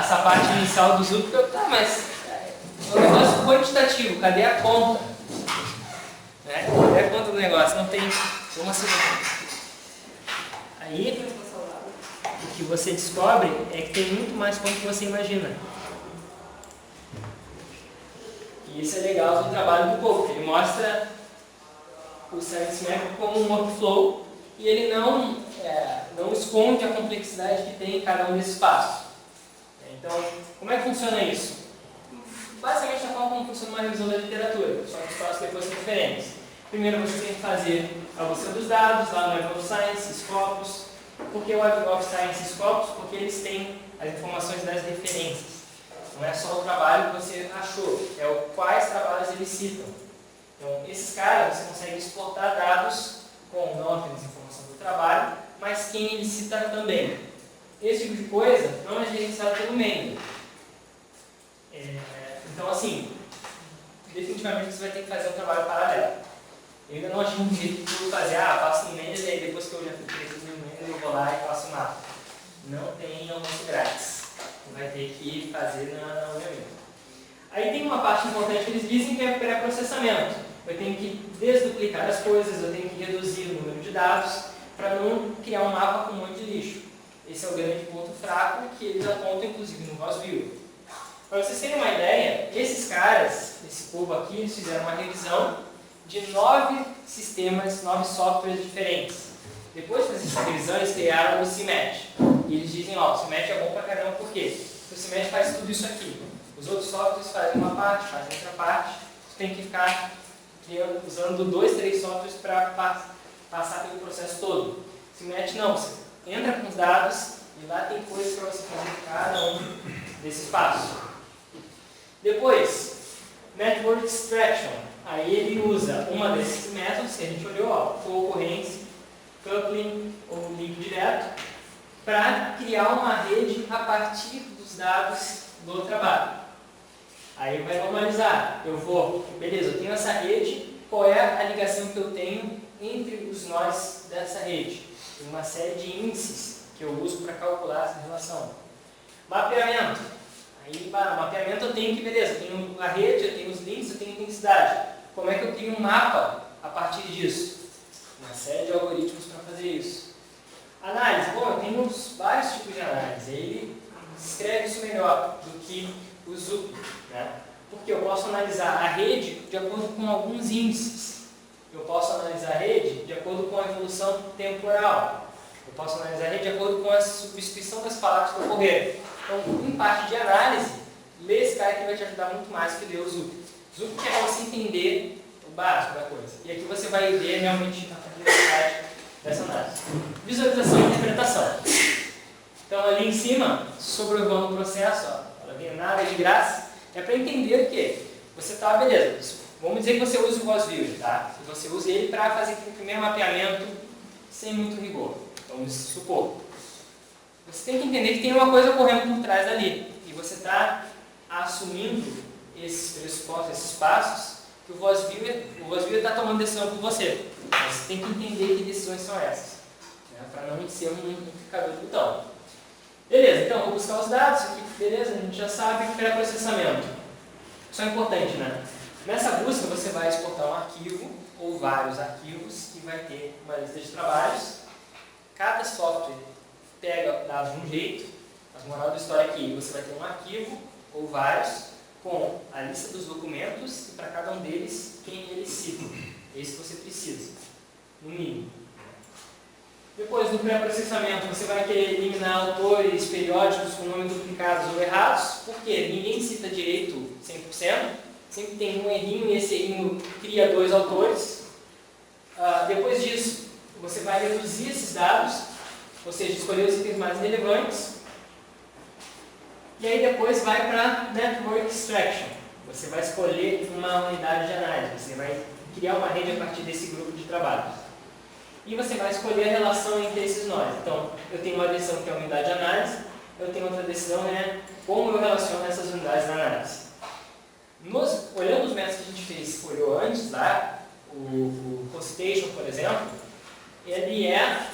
essa parte inicial do Zup, tá, mas é um negócio quantitativo, cadê a conta? Né? Cadê a conta do negócio? Não tem como assim. Aí, o que você descobre é que tem muito mais conta do que você imagina. E isso é legal do trabalho do Coco, ele mostra o ServiceMap como um workflow e ele não esconde a complexidade que tem em cada um desses passos. Então, como é que funciona isso? Basicamente, a forma como funciona uma revisão da literatura, só que os passos depois são diferentes. Primeiro, você tem que fazer a busca dos dados lá no Web of Science, Scopus. Por que o Web of Science e Scopus? Porque eles têm as informações das referências. Não é só o trabalho que você achou, é quais trabalhos eles citam. Então, esses caras, você consegue exportar dados com não apenas informação do trabalho, mas quem ele cita também. Esse tipo de coisa não é gerenciado pelo member. Então, assim, definitivamente você vai ter que fazer um trabalho paralelo. Eu ainda não achei um jeito de fazer, faço no member e aí depois que eu já fiquei aqui no member eu vou lá e faço o mapa. Não tem almoço grátis. Vai ter que fazer na UEM. Aí tem uma parte importante que eles dizem que é pré-processamento. Eu tenho que desduplicar as coisas, eu tenho que reduzir o número de dados para não criar um mapa com um monte de lixo. Esse é o grande ponto fraco que eles apontam, inclusive, no VosViewer. Para vocês terem uma ideia, esses caras, esse povo aqui, eles fizeram uma revisão de 9 sistemas, 9 softwares diferentes. Depois de fazer essa revisão, eles criaram o CMatch. E eles dizem, o CMatch é bom pra caramba, por quê? Porque o CMatch faz tudo isso aqui. Os outros softwares fazem uma parte, fazem outra parte. Você tem que ficar usando 2, 3 softwares para passar pelo processo todo. O CMatch não, você entra com os dados e lá tem coisas para você fazer em cada um desses passos. Depois, Network Extraction. Aí ele usa uma desses métodos que a gente olhou, concorrência, coupling ou link direto, para criar uma rede a partir dos dados do trabalho. Aí vai normalizar. Beleza, eu tenho essa rede, qual é a ligação que eu tenho entre os nós dessa rede? Tem uma série de índices que eu uso para calcular essa relação. Mapeamento. Aí, mapeamento eu tenho que, beleza, eu tenho a rede, eu tenho os links, eu tenho intensidade. Como é que eu crio um mapa a partir disso? Uma série de algoritmos para fazer isso. Análise. Bom, eu tenho vários tipos de análise. Ele descreve isso melhor do que o Zup, né? Porque eu posso analisar a rede de acordo com alguns índices. Eu posso analisar a rede de acordo com a evolução temporal. Eu posso analisar a rede de acordo com a substituição das palavras que ocorreram. Então, em parte de análise, lê esse cara que vai te ajudar muito mais que ler o Zup. Zup que é para você entender o básico da coisa. E aqui você vai ver realmente a complexidade dessa análise. Visualização e interpretação. Então, ali em cima, sobrevoando o processo, ela vem nada de graça, é para entender o quê? Você está, beleza, vamos dizer que você usa o VosViewer, tá? E você usa ele para fazer o primeiro mapeamento sem muito rigor. Vamos supor. Você tem que entender que tem uma coisa correndo por trás dali. E você está assumindo esses pressupostos, esses passos, que o VosViewer está tomando decisão por você. Mas você tem que entender que decisões são essas, né? Para não ser um amplificador de botão. Beleza, então vou buscar os dados aqui, beleza, a gente já sabe que é processamento. Isso é importante, né? Nessa busca você vai exportar um arquivo ou vários arquivos e vai ter uma lista de trabalhos. Cada software pega dados de um jeito, mas moral da história aqui, você vai ter um arquivo ou vários com a lista dos documentos e para cada um deles quem eles citam. Esse que você precisa, no mínimo. Depois do pré-processamento, você vai querer eliminar autores periódicos com nomes duplicados ou errados, porque ninguém cita direito 100%, sempre tem um errinho e esse errinho cria 2 autores. Depois disso, você vai reduzir esses dados, ou seja, escolher os itens mais relevantes, e aí depois vai para Network Extraction. Você vai escolher uma unidade de análise, você vai criar uma rede a partir desse grupo de trabalhos. E você vai escolher a relação entre esses nós. Então, eu tenho uma decisão que é a unidade de análise, eu tenho outra decisão, né? Como eu relaciono essas unidades de análise. Olhando os métodos que a gente olhou antes, lá, o Concitation, por exemplo, ele é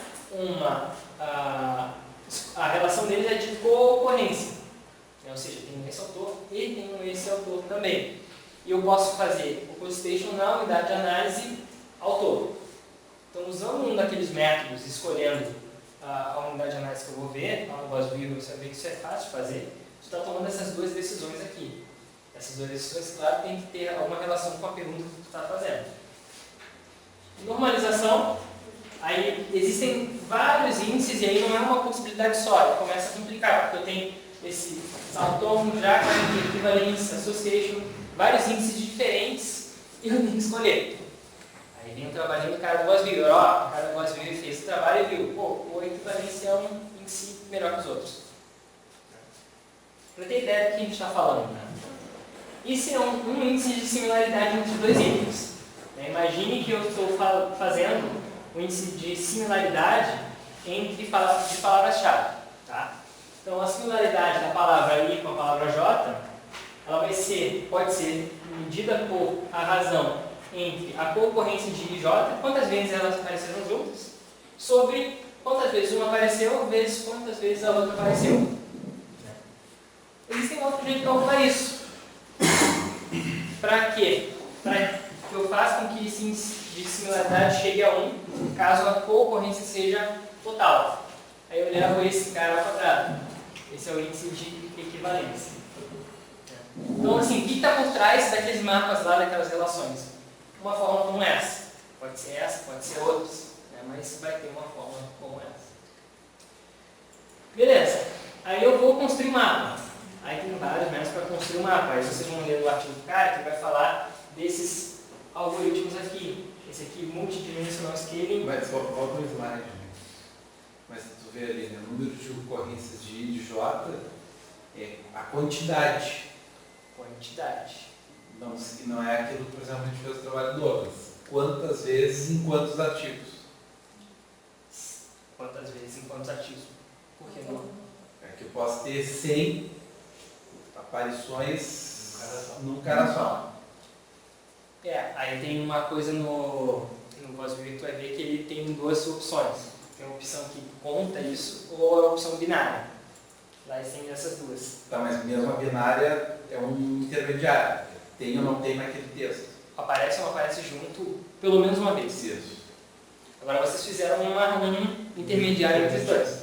a relação deles é de concorrência. Ou seja, tem esse autor e tem esse autor também. E eu posso fazer o PostStation na unidade de análise autor. Então, usando um daqueles métodos, escolhendo a unidade de análise que eu vou ver, lá no VozView, você vai ver que isso é fácil de fazer. Você está tomando essas duas decisões aqui. Essas duas decisões, claro, tem que ter alguma relação com a pergunta que você está fazendo. Normalização, aí existem vários índices e aí não é uma possibilidade só, começa a complicar, porque eu tenho esse autônomo, já equivalência, association, vários índices diferentes e eu tenho que escolher. Aí vem o trabalhinho do cara do VozView, o cara do VozView fez esse trabalho e viu, pô, a equivalência é um índice melhor que os outros. Para ter ideia do que a gente está falando, né? Isso é um índice de similaridade entre dois itens. Imagine que eu estou fazendo um índice de similaridade entre palavras-chave. Tá? Então, a similaridade da palavra I com a palavra J, ela pode ser medida por a razão entre a concorrência de I e J, quantas vezes elas apareceram juntas, sobre quantas vezes uma apareceu, vezes quantas vezes a outra apareceu. Existem outros jeitos de calcular isso. Para quê? Para que eu faça com que esse índice de similaridade chegue a 1, caso a concorrência seja total. Aí eu levo esse cara ao quadrado. Esse é o índice de equivalência. Então, assim, o que está por trás daqueles mapas lá, daquelas relações? Uma forma como essa. Pode ser outras, né? Mas vai ter uma forma como essa. Beleza. Aí eu vou construir um mapa. Aí tem vários métodos para construir um mapa. Aí vocês vão ler o artigo do cara que vai falar desses algoritmos aqui. Esse aqui, multidimensional scaling. Mas volta no slide. Mas tu vê ali, né? O número de ocorrências de I e de J é a quantidade. Não é aquilo que, por exemplo, a gente fez o trabalho do Douglas. Quantas vezes em quantos artigos? Quantas vezes em quantos artigos? Por que não? É que eu posso ter 100 aparições num cara só. Aí tem uma coisa no VozView que tu vai ver que ele tem duas opções. Tem uma opção que conta isso ou a opção binária. Lá tem essas duas. Tá, mas mesmo a binária é um intermediário. Tem ou não tem naquele texto. Aparece ou não aparece junto pelo menos uma vez. Isso. Agora vocês fizeram um intermediário entre os dois.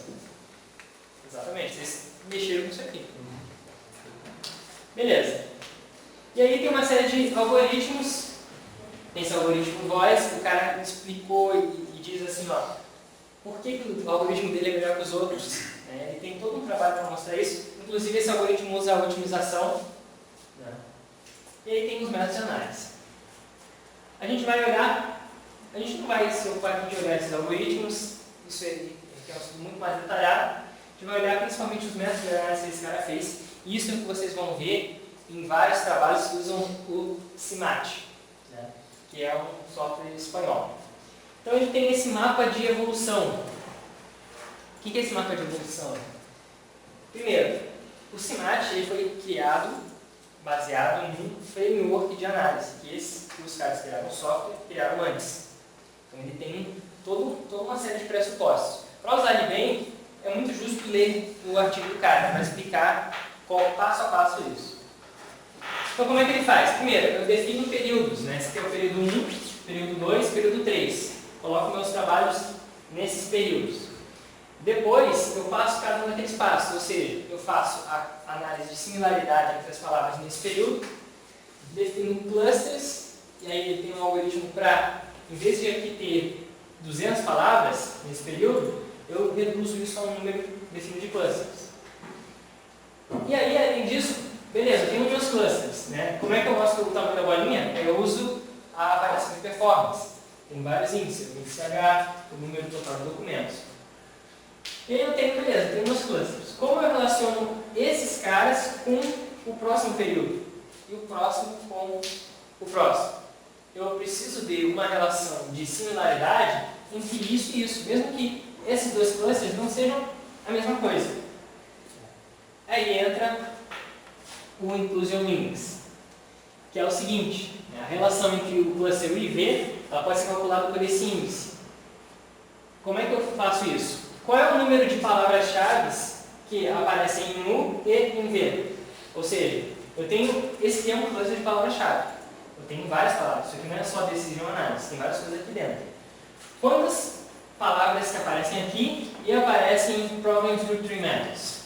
Exatamente, vocês mexeram com isso aqui. Beleza. E aí tem uma série de algoritmos. Tem esse algoritmo voz, o cara explicou e diz assim, ó, por que o algoritmo dele é melhor que os outros? Ele tem todo um trabalho para mostrar isso. Inclusive esse algoritmo usa a otimização. Né? E aí tem os métodos de análise. A gente não vai se ocupar aqui de olhar esses algoritmos, isso é um assunto muito mais detalhado. A gente vai olhar principalmente os métodos de análise que esse cara fez. Isso é o que vocês vão ver em vários trabalhos que usam o CIMAT, né? Que é um software espanhol. Então a gente tem esse mapa de evolução. O que é esse mapa de evolução? Primeiro, o CIMAT ele foi criado baseado em um framework de análise, que os caras criaram o software criaram antes. Então ele tem toda uma série de pressupostos. Para usar ele bem, é muito justo ler o artigo do cara, para explicar passo a passo isso. Então como é que ele faz? Primeiro, eu defino períodos, né? Esse aqui é o período 1, período 2, período 3. Coloco meus trabalhos nesses períodos. Depois, eu faço cada um daqueles passos, ou seja, eu faço a análise de similaridade entre as palavras nesse período, defino clusters, e aí ele tem um algoritmo para, em vez de aqui ter 200 palavras nesse período, eu reduzo isso a um número definido de clusters. E aí, além disso, beleza, eu tenho meus clusters, né? Como é que eu mostro o tamanho da bolinha? Eu uso a avaliação de performance. Tem vários índices, o índice H, o número total de documentos. E aí eu tenho, beleza, tenho meus clusters. Como eu relaciono esses caras com o próximo período? E o próximo com o próximo? Eu preciso de uma relação de similaridade entre isso e isso, mesmo que esses dois clusters não sejam a mesma coisa. Aí entra o Inclusion Index, que é o seguinte, a relação entre o cluster U e V, ela pode ser calculada por esse índice. Como é que eu faço isso? Qual é o número de palavras-chave que aparecem em U e em V? Ou seja, esse aqui é um cluster de palavra-chave. Eu tenho várias palavras. Isso aqui não é só decisão análise, tem várias coisas aqui dentro. Quantas palavras que aparecem aqui e aparecem em Problem Through Tree Methods?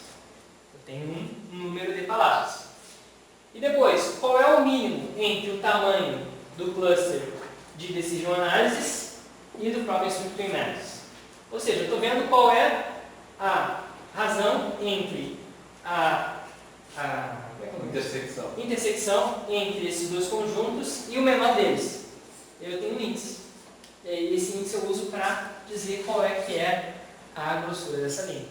Eu tenho um número de palavras. E depois, qual é o mínimo entre o tamanho do cluster de Decision Analysis e do Problem Through Tree Methods? Ou seja, eu estou vendo qual é a razão entre a intersecção entre esses dois conjuntos e o menor deles. Eu tenho um índice. E aí esse índice eu uso para dizer qual é que é a grossura dessa linha.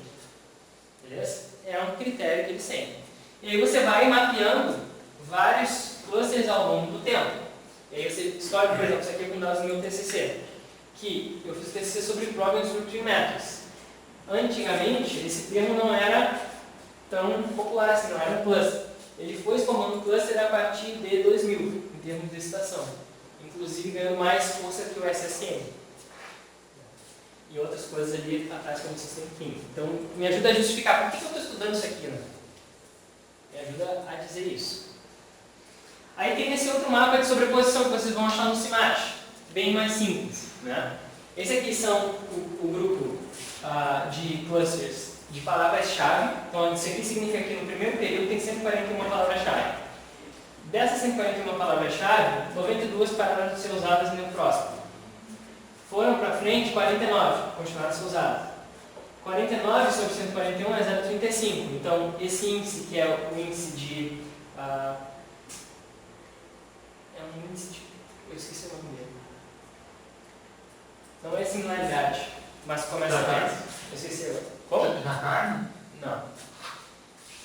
Beleza? É um critério que eles têm. E aí você vai mapeando vários clusters ao longo do tempo. E aí você escolhe, por exemplo, isso aqui é com dados do meu TCC, que eu fiz o TCC sobre Problem Through Tree Methods. Antigamente, esse termo não era tão popular assim, não era um cluster. Ele foi se formando um cluster a partir de 2000, em termos de citação. Inclusive ganhando mais força que o SSM. E outras coisas ali, a tática do sistema, enfim. Então, me ajuda a justificar por que eu estou estudando isso aqui, né? Me ajuda a dizer isso. Aí tem esse outro mapa de sobreposição que vocês vão achar no CIMAT, bem mais simples, né? Esse aqui são o grupo de clusters de palavras-chave. Então, isso aqui significa que no primeiro período tem 141 palavras-chave. Dessas 141 palavras-chave, 92 pararam de ser usadas no próximo. Foram para frente 49, continuaram a ser usadas. 49 sobre 141 é 0,35. Então, esse índice, que é o índice de... é um índice de... eu esqueci o nome dele. Não é similaridade, mas começa mais. Eu esqueci agora. Como? Não.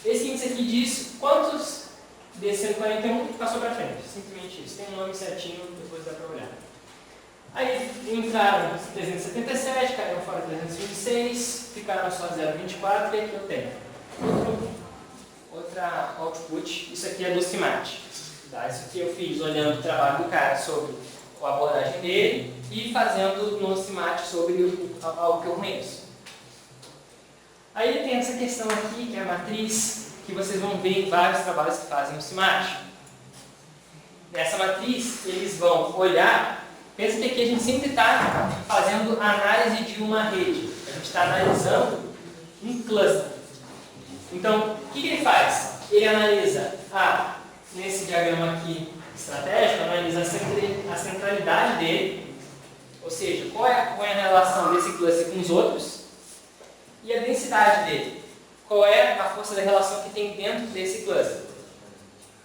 Esse índice aqui diz quantos desses 141 passou para frente. Simplesmente isso. Tem um nome certinho, depois dá para olhar. Aí entraram 377, caíram fora 326, ficaram só 0,24 e aqui eu tenho outra output. Isso aqui é do CIMAT. Tá? Isso aqui eu fiz olhando o trabalho do cara sobre a abordagem dele e fazendo no CIMAT sobre algo que eu conheço. Aí tem essa questão aqui, que é a matriz, que vocês vão ver em vários trabalhos que fazem no CIMAT. Nessa matriz, eles vão olhar, pensa que aqui a gente sempre está fazendo análise de uma rede. A gente está analisando um cluster. Então, o que ele faz? Ele analisa, nesse diagrama aqui estratégico, analisa a centralidade dele, ou seja, qual é a relação desse cluster com os outros, e a densidade dele. Qual é a força da relação que tem dentro desse cluster.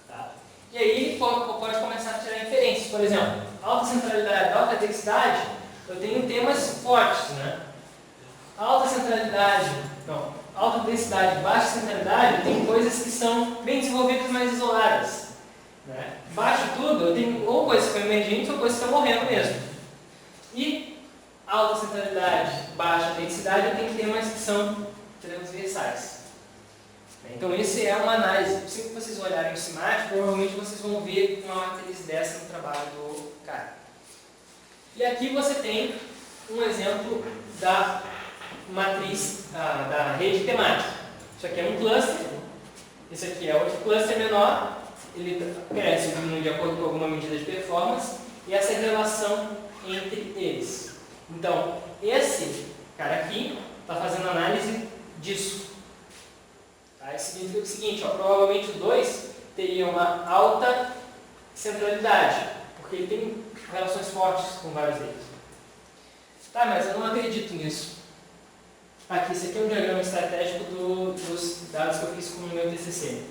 Tá? E aí ele pode começar a tirar inferências. Por exemplo, alta centralidade, alta densidade, eu tenho temas fortes, né? Alta centralidade, não, alta densidade, baixa centralidade, eu tenho coisas que são bem desenvolvidas, mas isoladas. Né? Baixo tudo, eu tenho ou coisas que estão emergentes ou coisas que estão morrendo mesmo. E alta centralidade, baixa densidade, eu tenho temas que são transversais. Então, esse é uma análise. Sempre que vocês olharem o CIMAT, provavelmente vocês vão ver uma matriz dessa no trabalho do cara. E aqui você tem um exemplo da matriz, da rede temática. Isso aqui é um cluster, esse aqui é outro cluster menor, ele cresce ou diminui de acordo com alguma medida de performance, e essa é a relação entre eles. Então, esse cara aqui está fazendo análise disso. Tá? Isso significa o seguinte, provavelmente os dois teriam uma alta centralidade, porque ele tem relações fortes com vários deles. Tá, mas eu não acredito nisso. Aqui, esse aqui é um diagrama estratégico dos dados que eu fiz com o meu TCC.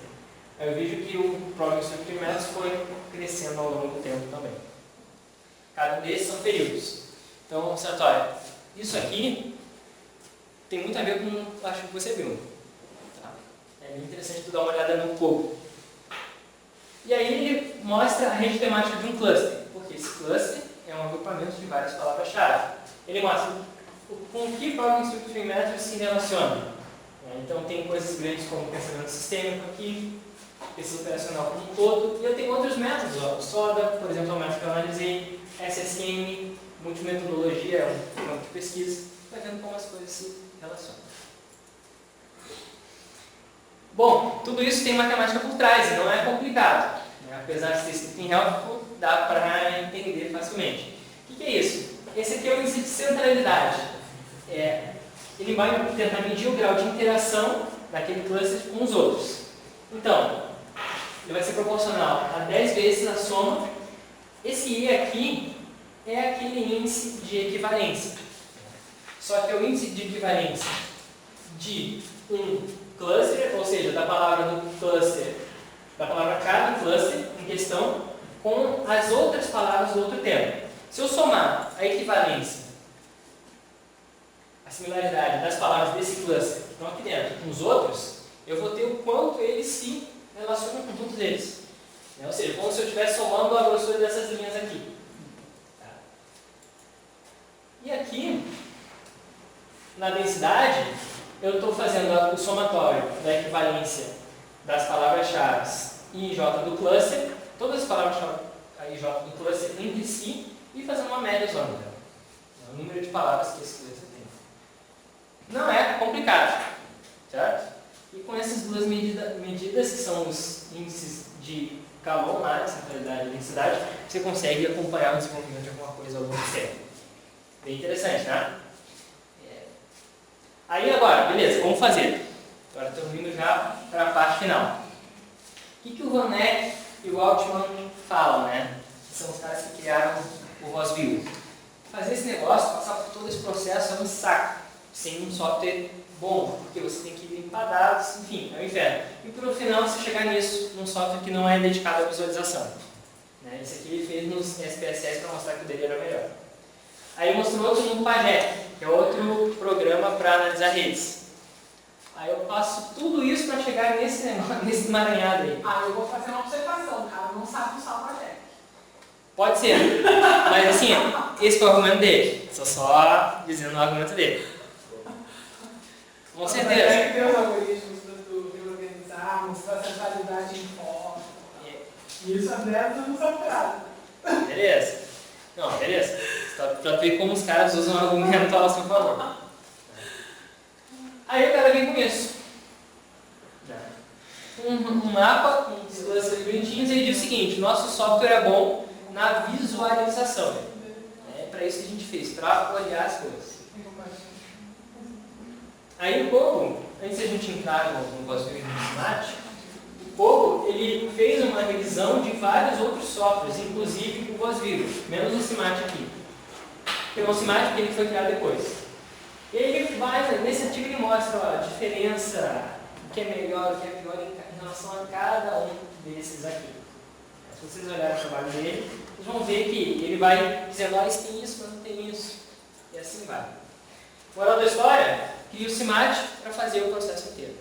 Aí eu vejo que o Problem Through Tree Methods foi crescendo ao longo do tempo também. Cada um desses são períodos. Então, Sartori, isso aqui tem muito a ver com o artigo que você viu. Tá? É bem interessante tu dar uma olhada no pouco. E aí ele mostra a rede temática de um cluster, porque esse cluster é um agrupamento de várias palavras-chave. Ele mostra com que Problem Through Tree Methods se relaciona. Então tem coisas grandes como pensamento sistêmico aqui, pesquisa operacional como um todo, e eu tenho outros métodos, o SODA, por exemplo, é um método que eu analisei, SSM, multimetodologia, é um campo de pesquisa, vai vendo como as coisas se relacionam. Bom, tudo isso tem matemática por trás e não é complicado. Apesar de ser escrito em Helpful, dá para entender facilmente. O que é isso? Esse aqui é o índice de centralidade. Ele vai tentar medir o grau de interação daquele cluster com os outros. Então, ele vai ser proporcional a 10 vezes a soma. Esse I aqui é aquele índice de equivalência. Só que é o índice de equivalência de um cluster, ou seja, da palavra do cluster, da palavra cada cluster em questão, com as outras palavras do outro tema. Se eu somar a equivalência, a similaridade das palavras desse cluster que estão aqui dentro com os outros, eu vou ter o quanto eles se relacionam com todos eles. Ou seja, como se eu estivesse somando a grossura dessas linhas aqui. Tá? E aqui, na densidade, eu estou fazendo o somatório da equivalência das palavras-chave I e J do cluster, todas as palavras-chave I e J do cluster entre si, e fazendo uma média zona. O número de palavras que esse cluster tem. Não é complicado, certo? E com essas duas medidas, que são os índices de calor, centralidade e densidade, você consegue acompanhar o desenvolvimento de alguma coisa ao longo do tempo. Bem interessante, né? Aí agora, beleza, vamos fazer. Agora estamos indo já para a parte final. O que o Van Eck e o Altman falam, né? São os caras que criaram o Rosville. Fazer esse negócio, passar por todo esse processo é um saco, sem um software bom, porque você tem que limpar dados, enfim, é um inferno. E por final você chegar nisso num software que não é dedicado à visualização. Né? Esse aqui ele fez nos SPSS para mostrar que o dele era melhor. Aí ele mostrou outro no Pajé, que é outro programa para analisar redes. Aí eu passo tudo isso para chegar nesse emaranhado aí. Eu vou fazer uma observação, cara, não sabe usar o Pajé. Pode ser, mas assim, esse foi o argumento dele. Estou só dizendo o argumento dele. Com certeza. Tem os algoritmos do reorganizar, mostrar a centralidade em foco. E isso André não sabe nada. Beleza. Não, beleza. Pra ver como os caras usam o argumento ao seu favor. Aí o cara vem com isso. Um mapa com os clusters bonitinhos e ele diz o seguinte: nosso software é bom na visualização. É para isso que a gente fez, para olhar as coisas. Aí o Coco, antes de a gente entrar no Rosville e no Smart, o Coco ele fez uma revisão de vários outros softwares, inclusive o Rosville, menos o Smart aqui. Tem o Smart porque ele foi criado depois. E ele vai, nesse artigo ele mostra a diferença, o que é melhor, o que é pior em relação a cada um desses aqui. Se vocês olharem o trabalho dele, vocês vão ver que ele vai dizendo, isso tem isso, mas não tem isso. E assim vai. Moral da história, cria o Smart para fazer o processo inteiro.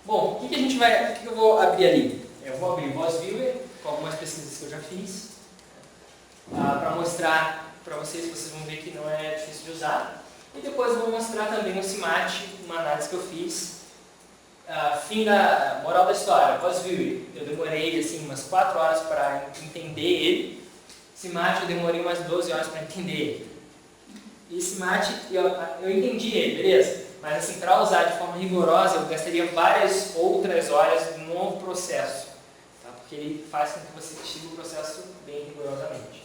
Bom, o que a gente vai, o que eu vou abrir ali? Eu vou abrir o Rosville com algumas pesquisas que eu já fiz, para mostrar para vocês, vocês vão ver que não é difícil de usar. E depois eu vou mostrar também o Smart, uma análise que eu fiz. Fim da moral da história, Rosville, eu demorei assim, umas 4 horas para entender ele. Smart eu demorei umas 12 horas para entender ele. E Smart eu entendi ele, beleza? Mas assim, para usar de forma rigorosa eu gastaria várias outras horas de um novo processo. Tá? Porque ele faz com que você siga o processo bem rigorosamente.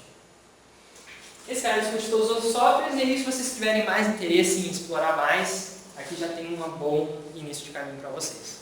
Esse cara discute todos os outros softwares, e aí, se vocês tiverem mais interesse em explorar mais, aqui já tem um bom início de caminho para vocês.